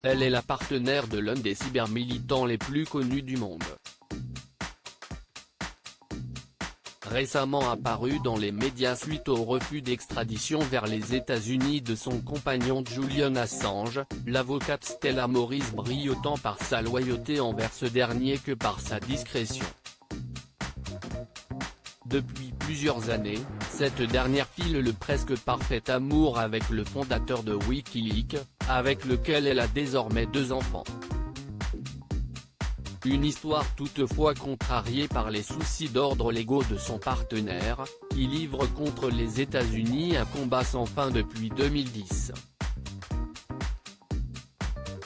Elle est la partenaire de l'un des cybermilitants les plus connus du monde. Récemment apparue dans les médias suite au refus d'extradition vers les États-Unis de son compagnon Julian Assange, l'avocate Stella Moris brille autant par sa loyauté envers ce dernier que par sa discrétion. Depuis plusieurs années, cette dernière file le presque parfait amour avec le fondateur de Wikileaks, avec lequel elle a désormais 2 enfants. Une histoire toutefois contrariée par les soucis d'ordre légaux de son partenaire, qui livre contre les États-Unis un combat sans fin depuis 2010.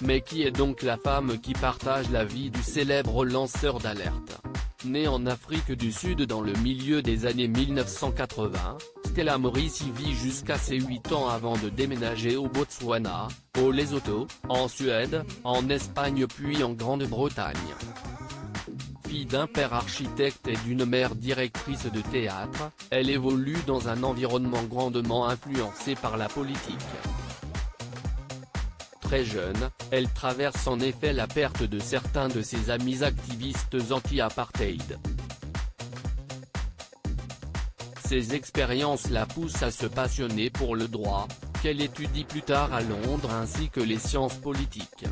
Mais qui est donc la femme qui partage la vie du célèbre lanceur d'alerte ? Née en Afrique du Sud dans le milieu des années 1980, Stella Moris y vit jusqu'à ses 8 ans avant de déménager au Botswana, au Lesotho, en Suède, en Espagne puis en Grande-Bretagne. Fille d'un père architecte et d'une mère directrice de théâtre, elle évolue dans un environnement grandement influencé par la politique. Très jeune, elle traverse en effet la perte de certains de ses amis activistes anti-apartheid. Ces expériences la poussent à se passionner pour le droit, qu'elle étudie plus tard à Londres ainsi que les sciences politiques.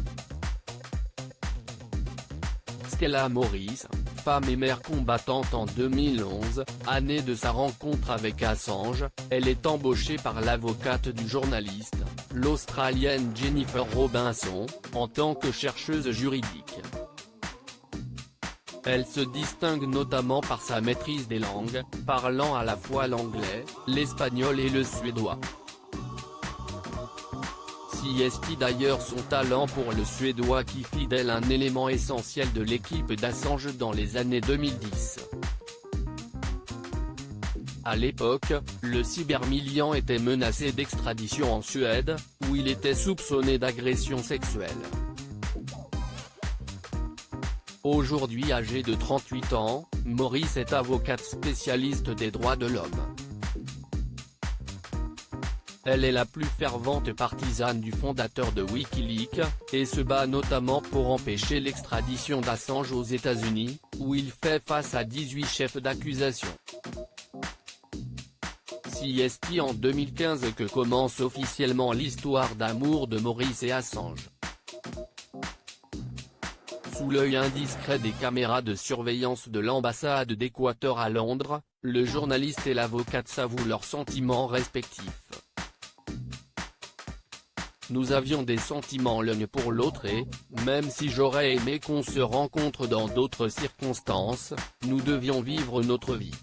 Stella Moris, femme et mère combattante en 2011, année de sa rencontre avec Assange, elle est embauchée par l'avocate du journaliste, l'Australienne Jennifer Robinson, en tant que chercheuse juridique. Elle se distingue notamment par sa maîtrise des langues, parlant à la fois l'anglais, l'espagnol et le suédois. Si est d'ailleurs son talent pour le suédois qui fit d'elle un élément essentiel de l'équipe d'Assange dans les années 2010. À l'époque, le cybermilitant était menacé d'extradition en Suède, où il était soupçonné d'agression sexuelle. Aujourd'hui âgée de 38 ans, Moris est avocate spécialiste des droits de l'homme. Elle est la plus fervente partisane du fondateur de Wikileaks, et se bat notamment pour empêcher l'extradition d'Assange aux États-Unis, où il fait face à 18 chefs d'accusation. C'est en 2015 que commence officiellement l'histoire d'amour de Moris et Assange. Sous l'œil indiscret des caméras de surveillance de l'ambassade d'Équateur à Londres, le journaliste et l'avocate s'avouent leurs sentiments respectifs. Nous avions des sentiments l'un pour l'autre et, même si j'aurais aimé qu'on se rencontre dans d'autres circonstances, nous devions vivre notre vie.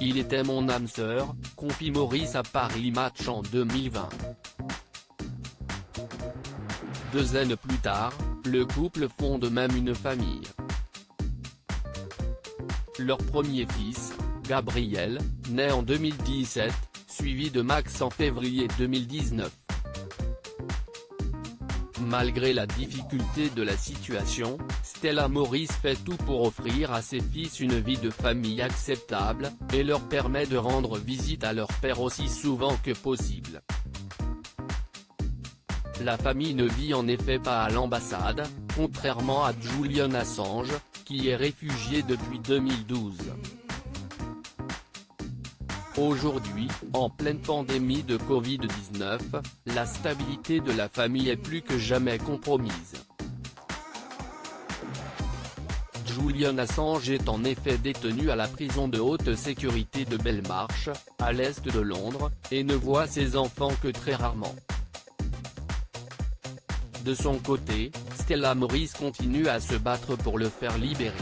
Il était mon âme sœur, confie Moris à Paris Match en 2020. 2 ans plus tard, le couple fonde même une famille. Leur premier fils, Gabriel, naît en 2017, suivi de Max en février 2019. Malgré la difficulté de la situation, Stella Moris fait tout pour offrir à ses fils une vie de famille acceptable, et leur permet de rendre visite à leur père aussi souvent que possible. La famille ne vit en effet pas à l'ambassade, contrairement à Julian Assange, qui est réfugié depuis 2012. Aujourd'hui, en pleine pandémie de Covid-19, la stabilité de la famille est plus que jamais compromise. Julian Assange est en effet détenu à la prison de haute sécurité de Belmarsh, à l'est de Londres, et ne voit ses enfants que très rarement. De son côté, Stella Moris continue à se battre pour le faire libérer.